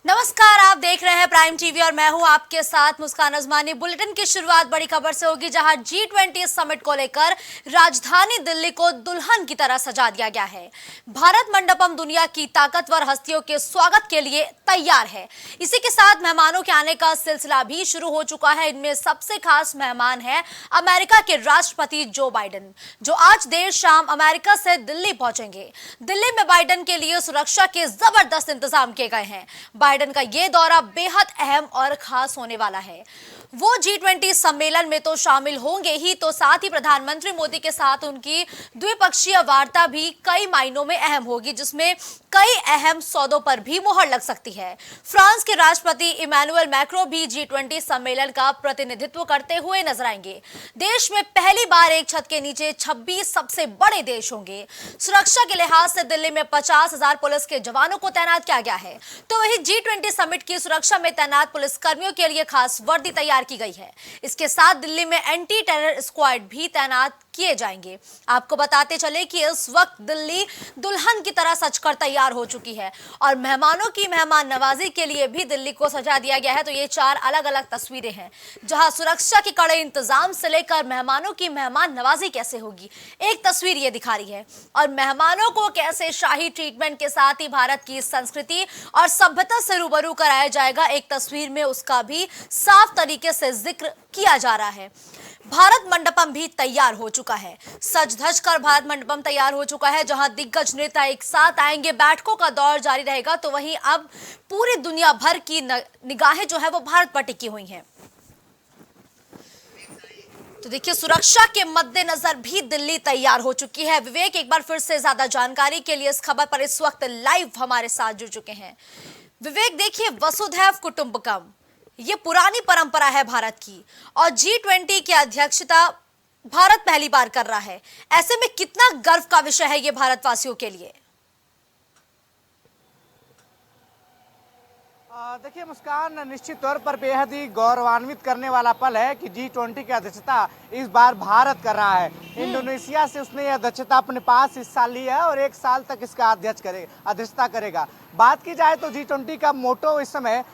नमस्कार, आप देख रहे हैं प्राइम टीवी और मैं हूं आपके साथ मुस्कान अजमानी। बुलेटिन की शुरुआत बड़ी खबर से होगी, जहां G20 समिट को लेकर राजधानी दिल्ली को दुल्हन की तरह सजा दिया गया है। भारत मंडपम दुनिया की ताकतवर हस्तियों के स्वागत के लिए तैयार है। इसी के साथ मेहमानों के आने का सिलसिला भी शुरू हो चुका है। इनमें सबसे खास मेहमान है अमेरिका के राष्ट्रपति जो बाइडेन, जो आज देर शाम अमेरिका से दिल्ली पहुंचेंगे। दिल्ली में बाइडेन के लिए सुरक्षा के जबरदस्त इंतजाम किए गए हैं। बाइडेन का ये दौरा बेहद अहम और खास होने वाला है। वो G20 सम्मेलन में तो शामिल होंगे ही, तो साथ ही प्रधानमंत्री मोदी के साथ उनकी द्विपक्षीय वार्ता भी कई मायनों में अहम होगी, जिसमें कई अहम सौदों पर भी मुहर लग सकती है। फ्रांस के राष्ट्रपति इमैनुअल मैक्रों भी G20 सम्मेलन का प्रतिनिधित्व करते हुए नजर आएंगे। देश में पहली बार एक छत के नीचे 26 सबसे बड़े देश होंगे। सुरक्षा के लिहाज से दिल्ली में 50,000 पुलिस के जवानों को तैनात किया गया है। तो वही G20 समिट की सुरक्षा में तैनात पुलिस कर्मियों के लिए खास वर्दी तैयार की गई है। इसके साथ दिल्ली में एंटी टेरर स्क्वाड भी तैनात किए जाएंगे। आपको बताते चले कि इस वक्त दिल्ली दुल्हन की तरह सजकर तैयार हो चुकी है और मेहमानों की मेहमान नवाजी के लिए भी दिल्ली को सजा दिया गया है। तो ये 4 अलग अलग तस्वीरें हैं, जहां सुरक्षा के कड़े इंतजाम से लेकर मेहमानों की मेहमान नवाजी कैसे होगी, एक तस्वीर ये दिखा रही है, और मेहमानों को कैसे शाही ट्रीटमेंट के साथ ही भारत की संस्कृति और सभ्यता से रूबरू कराया जाएगा, एक तस्वीर में उसका भी साफ तरीके से जिक्र किया जा रहा है। भारत मंडपम भी तैयार हो चुका है। सज धज कर भारत मंडपम तैयार हो चुका है, जहां दिग्गज नेता एक साथ आएंगे। बैठकों का दौर जारी रहेगा। तो वहीं अब पूरी दुनिया भर की निगाहें जो है वो भारत पर टिकी हुई हैं। तो देखिए, सुरक्षा के मद्देनजर भी दिल्ली तैयार हो चुकी है। विवेक एक बार फिर से ज्यादा जानकारी के लिए इस खबर पर इस वक्त लाइव हमारे साथ जुड़ चुके हैं। विवेक, देखिए, वसुधैव कुटुंबकम ये पुरानी परंपरा है भारत की, और G20 की अध्यक्षता भारत पहली बार कर रहा है। ऐसे में कितना गर्व का विषय है ये भारतवासियों के लिए? देखिए मुस्कान, निश्चित तौर पर बेहद ही गौरवान्वित करने वाला पल है कि G20 की अध्यक्षता इस बार भारत कर रहा है। इंडोनेशिया से उसने यह अध्यक्षता अपने पास इस साल ली है और 1 साल तक इसका अध्यक्षता करेगा। बात की जाए तो G20 का मोटो इस समय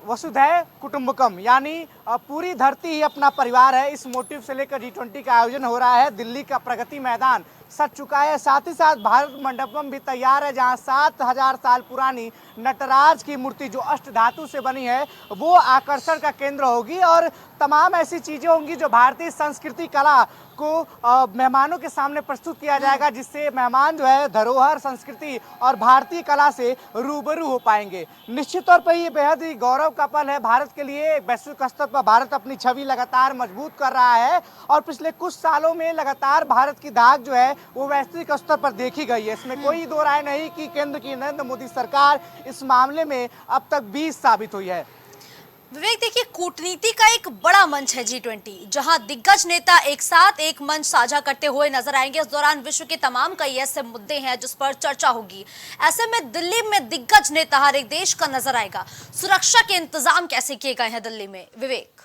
वसुधैव कुटुंबकम, यानी पूरी धरती ही अपना परिवार है। इस मोटिव से लेकर G20 का आयोजन हो रहा है। दिल्ली का प्रगति मैदान सज चुका है। साथ ही साथ भारत मंडपम भी तैयार है, जहां 7,000 साल पुरानी नटराज की मूर्ति जो अष्ट धातु से बनी है वो आकर्षण का केंद्र होगी, और तमाम ऐसी चीजें होंगी जो भारतीय संस्कृति कला को मेहमानों के सामने प्रस्तुत किया जाएगा, जिससे मेहमान जो है धरोहर, संस्कृति और भारतीय कला से रूबरू हो पाएंगे। निश्चित तौर पर ये बेहद ही गौरव का पल है भारत के लिए। वैश्विक स्तर पर भारत अपनी छवि लगातार मजबूत कर रहा है, और पिछले कुछ सालों में लगातार भारत की धाक जो है वो वैश्विक स्तर पर देखी गई है। इसमें कोई दो राय नहीं कि केंद्र की नरेंद्र मोदी सरकार इस मामले में अब तक 20 साबित हुई है। विवेक, देखिए, कूटनीति का एक बड़ा मंच है G20, जहां दिग्गज नेता एक साथ एक मंच साझा करते हुए नजर आएंगे। इस दौरान विश्व के तमाम कई ऐसे मुद्दे हैं जिस पर चर्चा होगी। ऐसे में दिल्ली में दिग्गज नेता हर एक देश का नजर आएगा। सुरक्षा के इंतजाम कैसे किए गए हैं दिल्ली में, विवेक?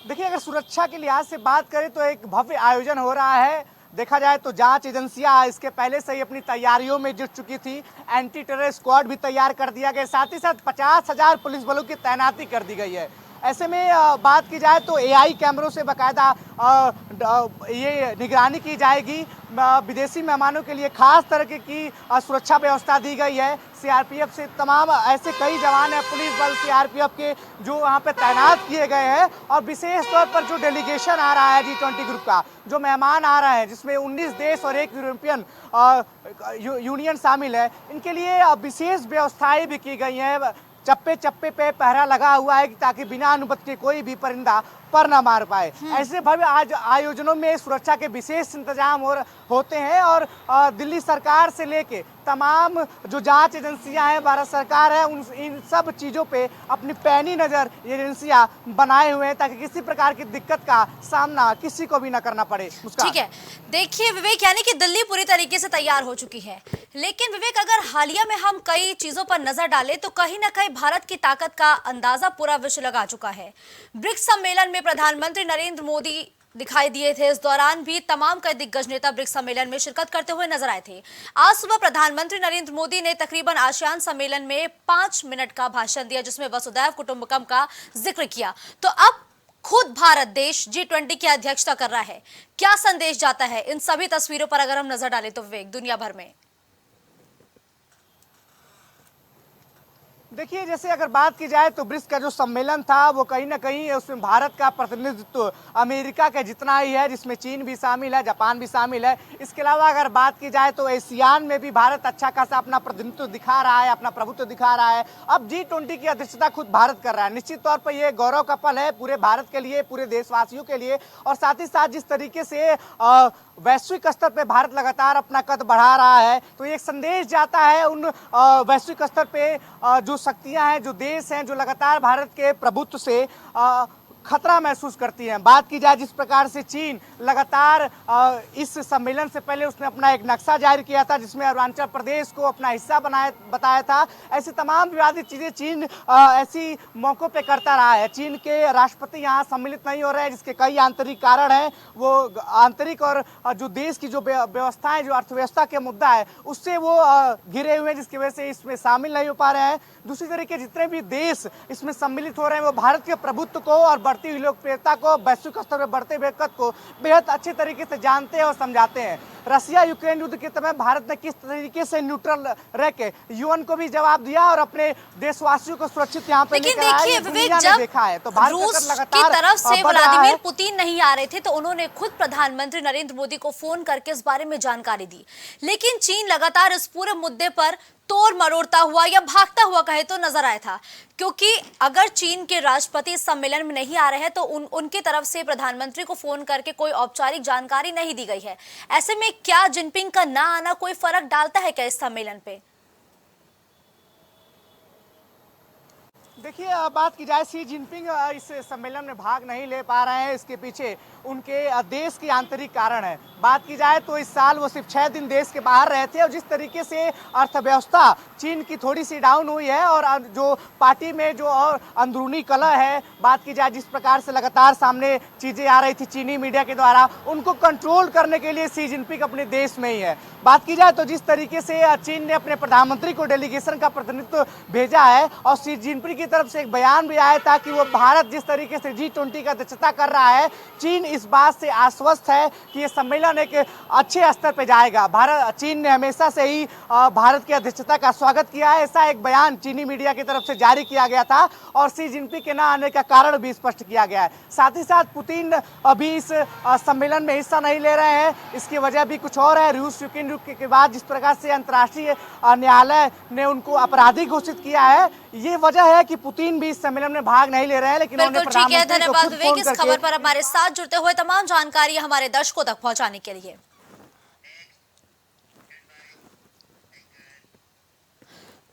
देखिए, अगर सुरक्षा के लिहाज से बात करें तो एक भव्य आयोजन हो रहा है। देखा जाए तो जांच एजेंसियां इसके पहले से ही अपनी तैयारियों में जुट चुकी थी। एंटी टेरर स्क्वाड भी तैयार कर दिया गया, साथ ही साथ 50,000 पुलिस बलों की तैनाती कर दी गई है। ऐसे में बात की जाए तो AI कैमरों से बाकायदा ये निगरानी की जाएगी। विदेशी मेहमानों के लिए खास तरह की सुरक्षा व्यवस्था दी गई है। CRPF से तमाम ऐसे कई जवान हैं, पुलिस बल CRPF के, जो वहाँ पे तैनात किए गए हैं। और विशेष तौर पर जो डेलीगेशन आ रहा है G20 ग्रुप का, जो मेहमान आ रहे हैं, जिसमें 19 देश और 1 यूरोपियन यूनियन शामिल है, इनके लिए विशेष व्यवस्थाएं भी की गई हैं। चप्पे चप्पे पे पहरा लगा हुआ है ताकि बिना अनुमति के कोई भी परिंदा पर ना मार पाए। ऐसे भव्य आज आयोजनों में सुरक्षा के विशेष इंतजाम होते हैं, और दिल्ली सरकार से लेके तमाम जो जांच एजेंसियां हैं, भारत सरकार है, इन सब चीज़ों पे अपनी पैनी नज़र ये एजेंसियां बनाए हुए हैं, ताकि किसी प्रकार की दिक्कत का सामना किसी को भी ना करना पड़े। ठीक है, देखिए विवेक, यानी कि दिल्ली पूरी तरीके से तैयार हो चुकी है। लेकिन विवेक, अगर हालिया में हम कई चीजों पर नजर डालें तो कहीं ना कहीं भारत की ताकत का अंदाजा पूरा विश्व लगा चुका है। ब्रिक्स सम्मेलन में प्रधानमंत्री नरेंद्र मोदी दिखाई दिए थे। इस दौरान भी तमाम कई दिग्गज नेता ब्रिक्स सम्मेलन में शिरकत करते हुए नजर आए थे। आज सुबह प्रधानमंत्री नरेंद्र मोदी ने तकरीबन आसियान सम्मेलन में 5 मिनट का भाषण दिया, जिसमें वसुधैव कुटुंबकम का जिक्र किया। तो अब खुद भारत देश G20 की अध्यक्षता कर रहा है। क्या संदेश जाता है इन सभी तस्वीरों पर अगर हम नजर डालें तो विवेक, दुनिया भर में देखिए, जैसे अगर बात की जाए तो ब्रिक्स का जो सम्मेलन था वो कहीं ना कहीं उसमें भारत का प्रतिनिधित्व अमेरिका के जितना ही है, जिसमें चीन भी शामिल है, जापान भी शामिल है। इसके अलावा अगर बात की जाए तो एशियान में भी भारत अच्छा खासा अपना प्रतिनिधित्व दिखा रहा है, अपना प्रभुत्व दिखा रहा है। अब G20 की अध्यक्षता खुद भारत कर रहा है। निश्चित तौर पर यह गौरव का पल है पूरे भारत के लिए, पूरे देशवासियों के लिए। और साथ ही साथ जिस तरीके से वैश्विक स्तर पे भारत लगातार अपना कद बढ़ा रहा है, तो एक संदेश जाता है उन वैश्विक स्तर पे जो शक्तियां हैं, जो देश हैं, जो लगातार भारत के प्रभुत्व से खतरा महसूस करती हैं। बात की जाए जिस प्रकार से चीन लगातार इस सम्मेलन से पहले उसने अपना एक नक्शा जारी किया था, जिसमें अरुणाचल प्रदेश को अपना हिस्सा बताया था। ऐसी तमाम विवादित चीजें चीन ऐसी मौकों पे करता रहा है। चीन के राष्ट्रपति यहाँ सम्मिलित नहीं हो रहे हैं, जिसके कई आंतरिक कारण हैं। वो आंतरिक और जो देश की जो व्यवस्था है, जो अर्थव्यवस्था के मुद्दा है, उससे वो घिरे हुए हैं, जिसकी वजह से इसमें शामिल नहीं हो पा रहे हैं। दूसरी तरीके जितने भी देश इसमें सम्मिलित हो रहे हैं वो भारत के प्रभुत्व को और बढ़ती हुई लोकप्रियता को, वैश्विक स्तर पर बढ़ते हुए कद को बेहद अच्छे तरीके से जानते हैं और समझाते हैं। रसिया यूक्रेन युद्ध के समय भारत ने किस तरीके से न्यूट्रल रह के यूएन को भी जवाब दिया और अपने देशवासियों को सुरक्षित यहाँ पे लेकिन लेकर आया, देखिए ये विवेक, दुनिया ने देखा है। तो भारत रूस का की लगातार तरफ से बढ़ रहा व्लादिमीर है। पुतिन नहीं आ रहे थे तो उन्होंने खुद प्रधानमंत्री नरेंद्र मोदी को फोन करके इस बारे में जानकारी दी। लेकिन चीन लगातार इस पूरे मुद्दे पर तोड़ मरोड़ता हुआ या भागता हुआ कहे तो नजर आया था, क्योंकि अगर चीन के राष्ट्रपति सम्मेलन में नहीं आ रहे हैं तो उनकी तरफ से प्रधानमंत्री को फोन करके कोई औपचारिक जानकारी नहीं दी गई है। ऐसे में क्या जिनपिंग का ना आना कोई फर्क डालता है क्या इस सम्मेलन पे? देखिए, बात की जाए शी जिनपिंग इस सम्मेलन में भाग नहीं ले पा रहे हैं, इसके पीछे उनके देश के आंतरिक कारण है। बात की जाए तो इस साल वो सिर्फ 6 दिन देश के बाहर रहे थे और जिस तरीके से अर्थव्यवस्था चीन की थोड़ी सी डाउन हुई है और जो पार्टी में जो और अंदरूनी कलह है, बात की जाए जिस प्रकार से लगातार सामने चीजें आ रही थी चीनी मीडिया के द्वारा, उनको कंट्रोल करने के लिए शी जिनपिंग अपने देश में ही है। बात की जाए तो जिस तरीके से चीन ने अपने प्रधानमंत्री को डेलीगेशन का प्रतिनिधित्व भेजा है और शी जिनपिंग की तरफ से एक बयान भी आया था कि वो भारत जिस तरीके से G20 का अध्यक्षता कर रहा है, चीन इस बात से आश्वस्त है कि ये सम्मेलन एक अच्छे स्तर पे जाएगा। चीन ने हमेशा से ही भारत की अध्यक्षता का स्वागत किया है, ऐसा एक बयान चीनी मीडिया की तरफ से जारी किया गया था और शी जिनपिंग के ना आने का कारण भी स्पष्ट किया गया है। साथ ही साथ पुतिन अभी इस सम्मेलन में हिस्सा नहीं ले रहे हैं, इसकी वजह भी कुछ और है। रूस यूक्रेन युद्ध के बाद जिस प्रकार से अंतर्राष्ट्रीय न्यायालय ने उनको अपराधी घोषित किया है, ये वजह है कि पुतिन भी इस सम्मेलन में भाग नहीं ले रहे हैं। लेकिन बिल्कुल ठीक है, धन्यवाद विवेक इस खबर पर हमारे साथ जुड़ते हुए तमाम जानकारी हमारे दर्शकों तक पहुंचाने के लिए।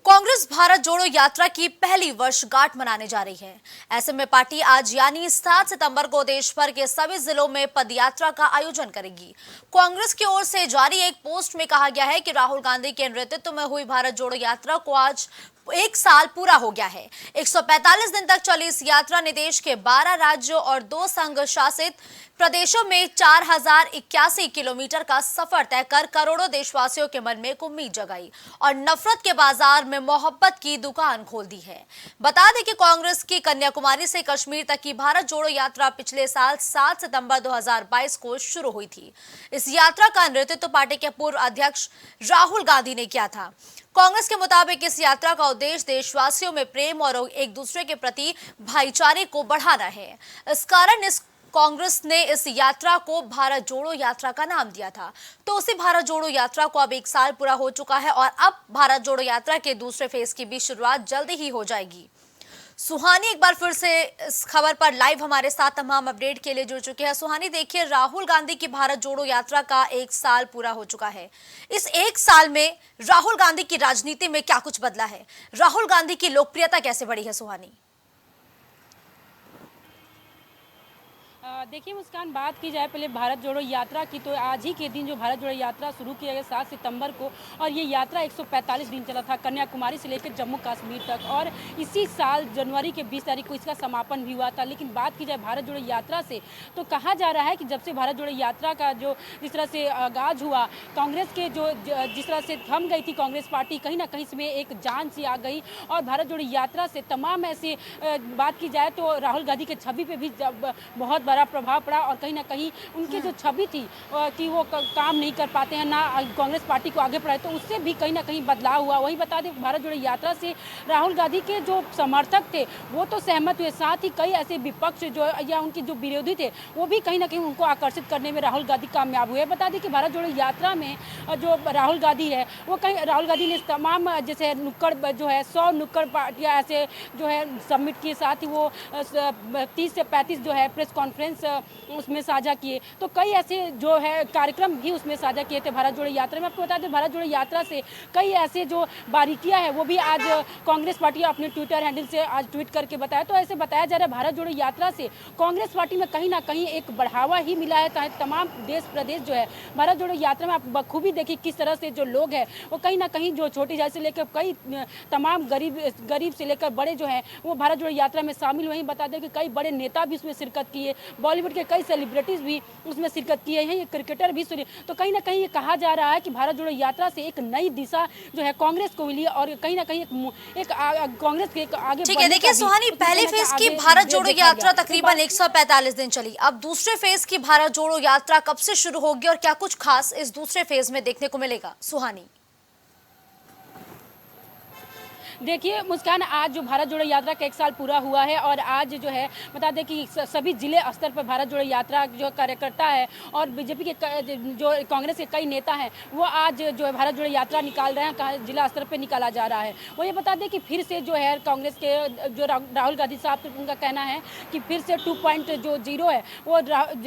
कांग्रेस भारत जोड़ो यात्रा की पहली वर्षगांठ मनाने जा रही है। ऐसे में पार्टी आज यानी 7 सितंबर को देश भर के सभी जिलों में पदयात्रा का आयोजन करेगी। कांग्रेस की ओर से जारी एक पोस्ट में कहा गया है कि राहुल गांधी के नेतृत्व में हुई भारत जोड़ो यात्रा को आज 1 साल पूरा हो गया है। 145 दिन तक चली इस यात्रा ने देश के 12 राज्यों और 2 संघ शासित प्रदेशों में 4081 किलोमीटर का सफर तय कर करोड़ों देशवासियों के मन में एक उम्मीद जगाई और नफरत के बाजार में मोहब्बत की दुकान खोल दी है। बता दें कि कांग्रेस की कन्याकुमारी से कश्मीर तक की भारत जोड़ो यात्रा पिछले साल 7 सितंबर 2022 को शुरू हुई थी। इस यात्रा का नेतृत्व पार्टी के पूर्व अध्यक्ष राहुल गांधी ने किया था। कांग्रेस के मुताबिक इस यात्रा का उद्देश्य देशवासियों में प्रेम और एक दूसरे के प्रति भाईचारे को बढ़ाना है। इस कारण कांग्रेस ने इस यात्रा को भारत जोड़ो यात्रा का नाम दिया था। तो उसी भारत जोड़ो यात्रा को अब 1 साल पूरा हो चुका है और अब भारत जोड़ो यात्रा के दूसरे फेज की भी शुरुआत जल्दी ही हो जाएगी। सुहानी एक बार फिर से इस खबर पर लाइव हमारे साथ तमाम अपडेट के लिए जुड़ चुके हैं। सुहानी, देखिए, राहुल गांधी की भारत जोड़ो यात्रा का 1 साल पूरा हो चुका है। इस 1 साल में राहुल गांधी की राजनीति में क्या कुछ बदला है? राहुल गांधी की लोकप्रियता कैसे बढ़ी है? सुहानी, देखिए मुस्कान, बात की जाए पहले भारत जोड़ो यात्रा की, तो आज ही के दिन जो भारत जोड़ो यात्रा शुरू किया गया 7 सितंबर को, और ये यात्रा 145 दिन चला था, कन्याकुमारी से लेकर जम्मू कश्मीर तक, और इसी साल जनवरी के 20 तारीख को इसका समापन भी हुआ था। लेकिन बात की जाए भारत जोड़ो यात्रा से, तो कहा जा रहा है कि जब से भारत जोड़ो यात्रा का जो जिस तरह से आगाज हुआ, कांग्रेस के जिस तरह से थम गई थी कांग्रेस पार्टी, कहीं ना कहीं इसमें एक जान सी आ गई, और भारत जोड़ो यात्रा से तमाम ऐसे बात की जाए तो राहुल गांधी के छवि पे भी बहुत बड़ा प्रभाव पड़ा, और कहीं ना कहीं उनकी जो छवि थी कि वो काम नहीं कर पाते हैं, ना कांग्रेस पार्टी को आगे बढ़ाए, तो उससे भी कहीं ना कहीं बदलाव हुआ। वही बता दें, भारत जोड़ो यात्रा से राहुल गांधी के जो समर्थक थे वो तो सहमत हुए, साथ ही कई ऐसे विपक्ष जो या उनके जो विरोधी थे वो भी कहीं ना कहीं उनको आकर्षित करने में राहुल गांधी कामयाब हुए। बता दें कि भारत जोड़ो यात्रा में जो राहुल गांधी है वो राहुल गांधी ने तमाम जैसे नुक्कड़ जो है 100 नुक्कड़ पार्टियाँ ऐसे जो है सबमिट किए, साथ ही वो 30 से 35 जो है प्रेस कॉन्फ्रेंस उसमें साझा किए, तो कई ऐसे जो है कार्यक्रम भी उसमें साझा किए थे भारत जोड़ो यात्रा में। आपको बता दें, भारत जोड़ो यात्रा से कई ऐसे जो बारीकियां हैं वो भी आज कांग्रेस पार्टी अपने ट्विटर हैंडल से आज ट्वीट करके बताया। तो ऐसे बताया जा रहा है भारत जोड़ो यात्रा से कांग्रेस पार्टी में कहीं ना कहीं एक बढ़ावा ही मिला है, चाहे तमाम देश प्रदेश जो है भारत जोड़ो यात्रा में आप बखूबी देखिए किस तरह से जो लोग हैं वो कहीं ना कहीं जो छोटी जाति से लेकर कई तमाम गरीब से लेकर बड़े जो है वो भारत जोड़ो यात्रा में शामिल हुए। बता दें कि कई बड़े नेता भी उसमें शिरकत किए, बॉलीवुड के कई सेलिब्रिटीज भी उसमें शिरकत किए हैं, ये क्रिकेटर भी सुने। तो कहीं ना कहीं ये कहा जा रहा है कि भारत जोड़ो यात्रा से एक नई दिशा जो है कांग्रेस को मिली, और कहीं ना कहीं एक कांग्रेस के एक आगे ठीक है। देखिए सुहानी, पहले फेज की भारत जोड़ो यात्रा तकरीबन 145 दिन चली, अब दूसरे फेज की भारत जोड़ो यात्रा कब से शुरू होगी और क्या कुछ खास इस दूसरे फेज में देखने को मिलेगा? सुहानी, देखिए मुस्कान, आज जो भारत जोड़ो यात्रा का 1 साल पूरा हुआ है, और आज जो है बता दें कि सभी जिले स्तर पर भारत जोड़ो यात्रा जो कार्यकर्ता है और बीजेपी के जो कांग्रेस के कई नेता हैं वो आज जो है भारत जोड़ो यात्रा निकाल रहे हैं, जिला स्तर पर निकाला जा रहा है। वो ये बता दें कि फिर से जो है कांग्रेस के जो राहुल गांधी साहब, उनका कहना है कि फिर से 2.0 है वो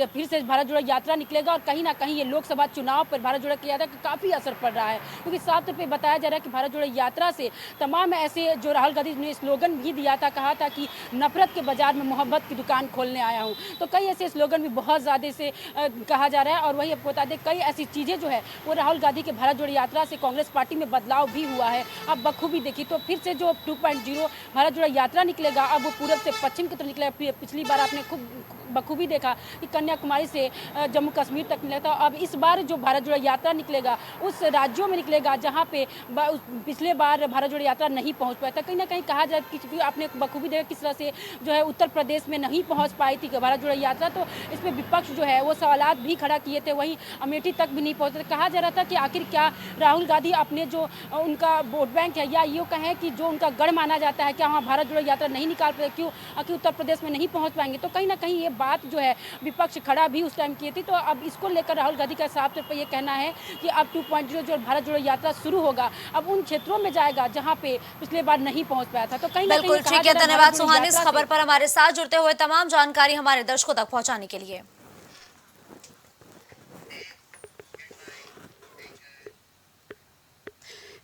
फिर से भारत जोड़ो यात्रा निकलेगा, और कहीं ना कहीं ये लोकसभा चुनाव पर भारत जोड़ो यात्रा का काफ़ी असर पड़ रहा है, क्योंकि साफ तौर पर बताया जा रहा है कि भारत जोड़ो यात्रा से तमाम ऐसे जो राहुल गांधी ने स्लोगन भी दिया था, कहा था कि नफरत के बाजार में मोहब्बत की दुकान खोलने आया हूं, तो कई ऐसे स्लोगन भी बहुत ज़्यादा से कहा जा रहा है। और वही आपको बता दें, कई ऐसी चीज़ें जो है वो राहुल गांधी के भारत जोड़ो यात्रा से कांग्रेस पार्टी में बदलाव भी हुआ है। अब बखूबी देखिए तो फिर से जो 2.0 भारत जोड़ो यात्रा निकलेगा, अब वो पूरब से पश्चिम की तरफ निकलेगा। पिछली बार आपने खूब बखूबी देखा कि कन्याकुमारी से जम्मू कश्मीर तक निकला था, अब इस बार जो भारत जोड़ो यात्रा निकलेगा उस राज्यों में निकलेगा जहां पे पिछले बार भारत जोड़ो यात्रा नहीं पहुंच पाया था। कहीं ना कहीं कहा जाए कि आपने बखूबी देखा किस तरह से जो है उत्तर प्रदेश में नहीं पहुंच पाई थी भारत जोड़ो यात्रा, तो इसमें विपक्ष जो है वो सवालात भी खड़ा किए थे, वहीं अमेठी तक भी नहीं पहुंचे थे। कहा जा रहा था कि आखिर क्या राहुल गांधी अपने जो उनका वोट बैंक है, या ये कहें कि जो उनका गढ़ माना जाता है, क्या वहाँ भारत जोड़ो यात्रा नहीं निकाल पाए, क्यों आखिर उत्तर प्रदेश में नहीं पहुँच पाएंगे। तो कहीं ना कहीं ये बात जो है विपक्ष खड़ा भी उस टाइम की थी। तो अब इसको लेकर राहुल गांधी का साफ तौर पर यह कहना है कि अब 2.0 जो भारत जोड़ो यात्रा शुरू होगा अब उन क्षेत्रों में जाएगा जहां पे पिछले बार नहीं पहुंच पाया था। तो कहीं ना बिल्कुल ठीक है, धन्यवाद सुहानी इस खबर पर हमारे साथ जुड़ते हुए तमाम जानकारी हमारे दर्शकों तक पहुंचाने के लिए।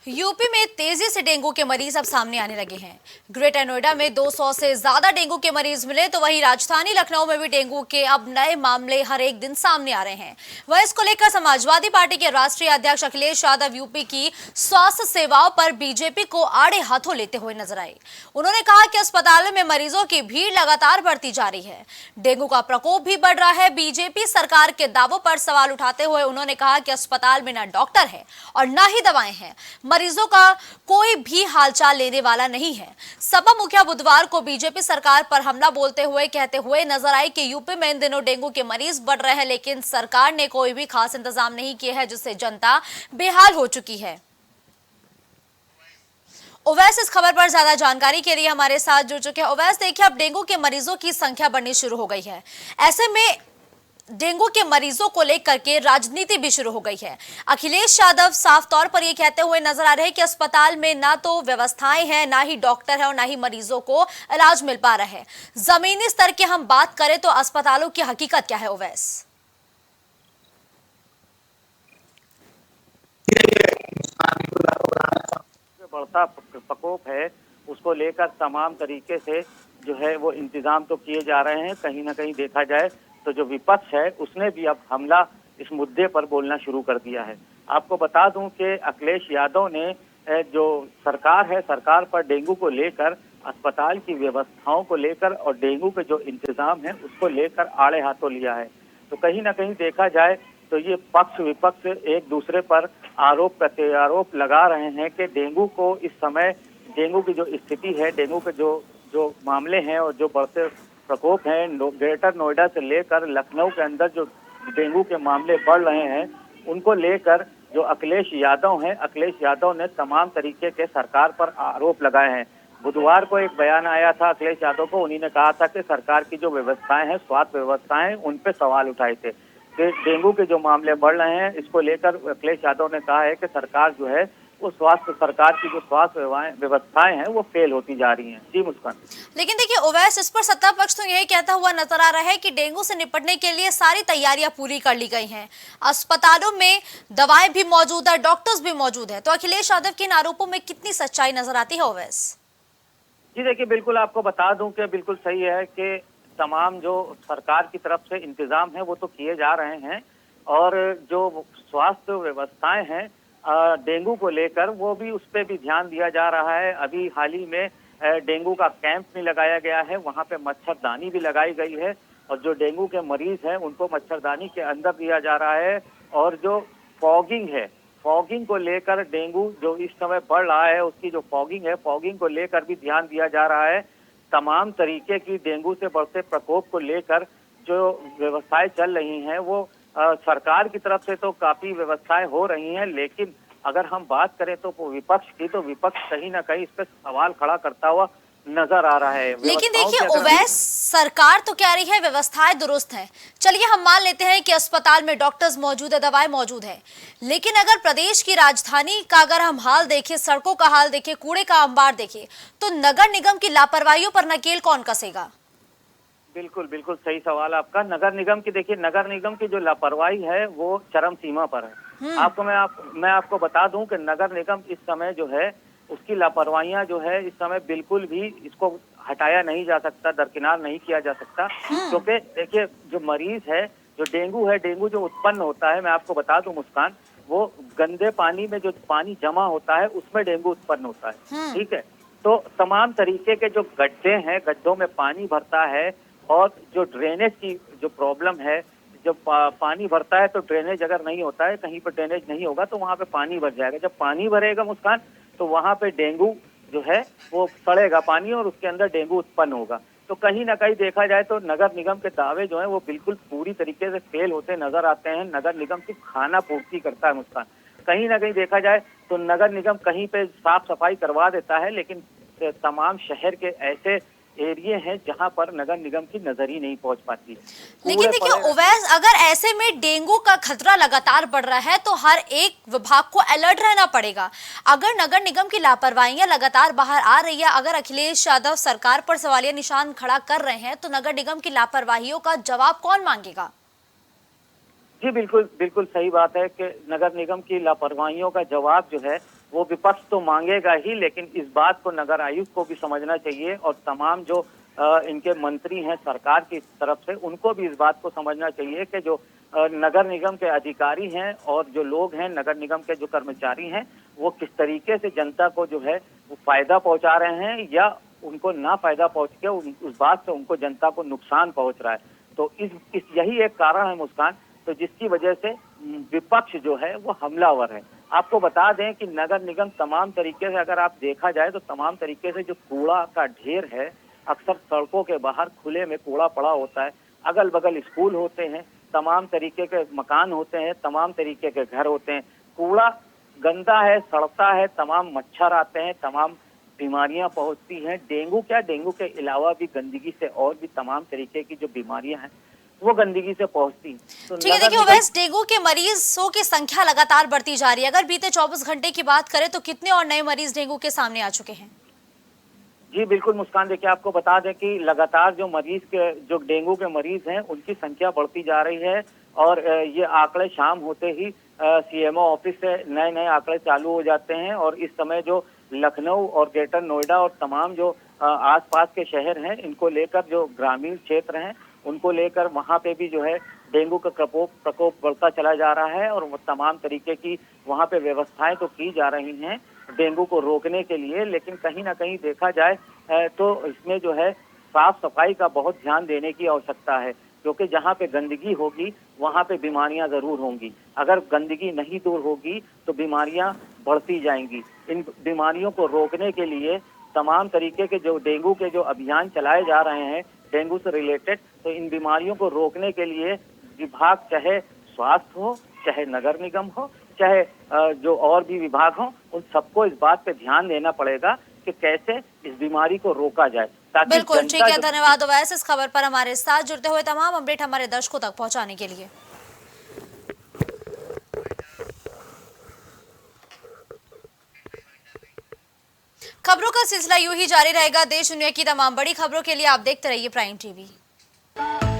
यूपी में तेजी से डेंगू के मरीज अब सामने आने लगे हैं। ग्रेटर नोएडा में 200 से ज्यादा डेंगू के मरीज मिले, तो वहीं राजधानी लखनऊ में भी डेंगू के अब नए मामले हर एक दिन सामने आ रहे हैं। वह इसको लेकर समाजवादी पार्टी के राष्ट्रीय अध्यक्ष अखिलेश यादव यूपी की स्वास्थ्य सेवाओं पर बीजेपी को आड़े हाथों लेते हुए नजर आए। उन्होंने कहा कि अस्पतालों में मरीजों की भीड़ लगातार बढ़ती जा रही है, डेंगू का प्रकोप भी बढ़ रहा है। बीजेपी सरकार के दावों पर सवाल उठाते हुए उन्होंने कहा कि अस्पताल में न डॉक्टर है और न ही दवाएं हैं, मरीजों का कोई भी हालचाल लेने वाला नहीं है। सपा मुखिया बुधवार को बीजेपी सरकार पर हमला बोलते हुए कहते हुए नजर आई कि यूपी में इन दिनों डेंगू के मरीज बढ़ रहे हैं, लेकिन सरकार ने कोई भी खास इंतजाम नहीं किए हैं, जिससे जनता बेहाल हो चुकी है। ओवैस इस खबर पर ज्यादा जानकारी के लिए हमारे साथ जुड़ चुके हैं। ओवैस, देखिए अब डेंगू के मरीजों की संख्या बढ़नी शुरू हो गई है, ऐसे में डेंगू के मरीजों को लेकर के राजनीति भी शुरू हो गई है। अखिलेश यादव साफ तौर पर यह कहते हुए नजर आ रहे हैं कि अस्पताल में ना तो व्यवस्थाएं हैं, ना ही डॉक्टर है और ना ही मरीजों को इलाज मिल पा रहा है। जमीनी स्तर की हम बात करें तो अस्पतालों की हकीकत क्या है ओवैस? बढ़ता प्रकोप है उसको लेकर तमाम तरीके से जो है वो इंतजाम तो किए जा रहे हैं। कहीं ना कहीं देखा जाए तो जो विपक्ष है उसने भी अब हमला इस मुद्दे पर बोलना शुरू कर दिया है। आपको बता दूं कि अखिलेश यादव ने जो सरकार है, सरकार पर डेंगू को लेकर, अस्पताल की व्यवस्थाओं को लेकर और डेंगू के जो इंतजाम है उसको लेकर आड़े हाथों लिया है। तो कहीं ना कहीं देखा जाए तो ये पक्ष विपक्ष एक दूसरे पर आरोप प्रत्यारोप लगा रहे हैं कि डेंगू को इस समय, डेंगू की जो स्थिति है, डेंगू के जो मामले हैं और जो बढ़ते प्रकोप हैं, ग्रेटर नोएडा से लेकर लखनऊ के अंदर जो डेंगू के मामले बढ़ रहे हैं, उनको लेकर जो अखिलेश यादव हैं, अखिलेश यादव ने तमाम तरीके के सरकार पर आरोप लगाए हैं। बुधवार को एक बयान आया था अखिलेश यादव को, उन्हीं ने कहा था कि सरकार की जो व्यवस्थाएं हैं, स्वास्थ्य व्यवस्थाएं, उन पे सवाल उठाए थे कि डेंगू के जो मामले बढ़ रहे हैं, इसको लेकर अखिलेश यादव ने कहा है कि सरकार जो है वो सरकार की जो स्वास्थ्य व्यवस्थाएं हैं वो फेल होती जा रही हैं। जी मुस्कान। लेकिन देखिए ओवैस, इस पर सत्ता पक्ष तो यही कहता हुआ नजर आ रहा है कि डेंगू से निपटने के लिए सारी तैयारियां पूरी कर ली गई हैं, अस्पतालों में दवाएं भी मौजूद है, डॉक्टर्स भी मौजूद है। तो अखिलेश यादव के इन आरोपों में कितनी सच्चाई नजर आती है ओवैस? जी देखिए, बिल्कुल आपको बता दूं कि बिल्कुल सही है कि तमाम जो सरकार की तरफ से इंतजाम है वो तो किए जा रहे हैं, और जो स्वास्थ्य व्यवस्थाएं हैं डेंगू को लेकर, वो भी उस पर भी ध्यान दिया जा रहा है। अभी हाल ही में डेंगू का कैंप भी लगाया गया है, वहाँ पे मच्छरदानी भी लगाई गई है, और जो डेंगू के मरीज हैं उनको मच्छरदानी के अंदर दिया जा रहा है। और जो फॉगिंग है, फॉगिंग को लेकर, डेंगू जो इस समय बढ़ रहा है उसकी जो फॉगिंग है, फॉगिंग को लेकर भी ध्यान दिया जा रहा है। तमाम तरीके की डेंगू से बढ़ते प्रकोप को लेकर जो व्यवस्थाएं चल रही हैं वो सरकार की तरफ से तो काफी व्यवस्थाएं हो रही हैं, लेकिन अगर हम बात करें तो विपक्ष की, तो विपक्ष कहीं ना कहीं इस पर सवाल खड़ा करता हुआ नजर आ रहा है। लेकिन देखिए ओवैस, सरकार तो कह रही है व्यवस्थाएं दुरुस्त हैं। चलिए हम मान लेते हैं कि अस्पताल में डॉक्टर्स मौजूद है, दवाएं मौजूद है, लेकिन अगर प्रदेश की राजधानी का अगर हम हाल देखें, सड़कों का हाल देखें, कूड़े का अंबार देखें, तो नगर निगम की लापरवाहियों पर नकेल कौन कसेगा? बिल्कुल बिल्कुल सही सवाल आपका। नगर निगम की, देखिए नगर निगम की जो लापरवाही है वो चरम सीमा पर है। मैं आपको बता दूं कि नगर निगम इस समय जो है उसकी लापरवाहियां जो है इस समय बिल्कुल भी इसको हटाया नहीं जा सकता, दरकिनार नहीं किया जा सकता। क्योंकि देखिए जो मरीज है, जो डेंगू है, डेंगू जो उत्पन्न होता है, मैं आपको बता दूं मुस्कान, वो गंदे पानी में जो पानी जमा होता है उसमें डेंगू उत्पन्न होता है। ठीक है, तो तमाम तरीके के जो गड्ढे हैं, गड्ढों में पानी भरता है, और जो ड्रेनेज की जो प्रॉब्लम है, जब पानी भरता है तो ड्रेनेज अगर नहीं होता है, कहीं पर ड्रेनेज नहीं होगा तो वहां पे पानी भर जाएगा। जब पानी भरेगा मुस्कान, तो वहां पे डेंगू जो है वो सड़ेगा पानी और उसके अंदर डेंगू उत्पन्न होगा। तो कहीं ना कहीं देखा जाए तो नगर निगम के दावे जो है वो बिल्कुल पूरी तरीके से फेल होते नजर आते हैं। नगर निगम सिर्फ खाना पूर्ति करता है मुस्कान। कहीं ना कहीं देखा जाए तो नगर निगम कहीं पे साफ सफाई करवा देता है, लेकिन तमाम शहर के ऐसे एरिया हैं जहां पर नगर निगम की नजर ही नहीं पहुंच पाती। लेकिन देखिए ओवैस, अगर ऐसे में डेंगू का खतरा लगातार बढ़ रहा है तो हर एक विभाग को अलर्ट रहना पड़ेगा। अगर नगर निगम की लापरवाहियां लगातार बाहर आ रही है, अगर अखिलेश यादव सरकार पर सवालिया निशान खड़ा कर रहे हैं, तो नगर निगम की लापरवाहियों का जवाब कौन मांगेगा? जी बिल्कुल बिल्कुल सही बात है कि नगर निगम की लापरवाहियों का जवाब जो है वो विपक्ष तो मांगेगा ही, लेकिन इस बात को नगर आयुक्त को भी समझना चाहिए, और तमाम जो इनके मंत्री हैं सरकार की तरफ से, उनको भी इस बात को समझना चाहिए कि जो नगर निगम के अधिकारी हैं और जो लोग हैं, नगर निगम के जो कर्मचारी हैं, वो किस तरीके से जनता को जो है वो फायदा पहुंचा रहे हैं, या उनको ना फायदा पहुंच के उस बात से उनको जनता को नुकसान पहुंच रहा है। तो इस यही एक कारण है मुस्कान, तो जिसकी वजह से विपक्ष जो है वो हमलावर है। आपको बता दें कि नगर निगम तमाम तरीके से, अगर आप देखा जाए तो तमाम तरीके से जो कूड़ा का ढेर है, अक्सर सड़कों के बाहर खुले में कूड़ा पड़ा होता है, अगल बगल स्कूल होते हैं, तमाम तरीके के मकान होते हैं, तमाम तरीके के घर होते हैं, कूड़ा गंदा है, सड़ता है, तमाम मच्छर आते हैं, तमाम बीमारियां पहुंचती हैं। डेंगू क्या, डेंगू के अलावा भी गंदगी से और भी तमाम तरीके की जो बीमारियां हैं वो गंदगी से पहुंचती। तो ठीक है, देखिए ओवैस, डेंगू के मरीजों की संख्या लगातार बढ़ती जा रही है। अगर बीते 24 घंटे की बात करें तो कितने और नए मरीज डेंगू के सामने आ चुके हैं? जी बिल्कुल मुस्कान, देखिए आपको बता दें कि लगातार जो मरीज के, जो डेंगू के मरीज हैं, उनकी संख्या बढ़ती जा रही है, और ये आंकड़े शाम होते ही सीएमओ ऑफिस से नए नए आंकड़े चालू हो जाते हैं। और इस समय जो लखनऊ और ग्रेटर नोएडा और तमाम जो आसपास के शहर हैं, इनको लेकर जो ग्रामीण क्षेत्र हैं उनको लेकर वहाँ पे भी जो है डेंगू का प्रकोप बढ़ता चला जा रहा है और वो तमाम तरीके की वहाँ पे व्यवस्थाएं तो की जा रही हैं डेंगू को रोकने के लिए, लेकिन कहीं ना कहीं देखा जाए तो इसमें जो है साफ सफाई का बहुत ध्यान देने की आवश्यकता है, क्योंकि जहाँ पे गंदगी होगी वहाँ पे बीमारियां जरूर होंगी। अगर गंदगी नहीं दूर होगी तो बीमारियां बढ़ती जाएंगी। इन बीमारियों को रोकने के लिए तमाम तरीके के जो डेंगू के जो अभियान चलाए जा रहे हैं डेंगू से रिलेटेड, तो इन बीमारियों को रोकने के लिए विभाग, चाहे स्वास्थ्य हो, चाहे नगर निगम हो, चाहे जो और भी विभाग हो, उन सबको इस बात पे ध्यान देना पड़ेगा कि कैसे इस बीमारी को रोका जाए, ताकि बिल्कुल ठीक है। धन्यवाद ओवैस इस खबर पर हमारे साथ जुड़ते हुए तमाम अपडेट हमारे दर्शकों तक पहुंचाने के लिए। खबरों का सिलसिला यूं ही जारी रहेगा। देश दुनिया की तमाम बड़ी खबरों के लिए आप देखते रहिए प्राइम टीवी।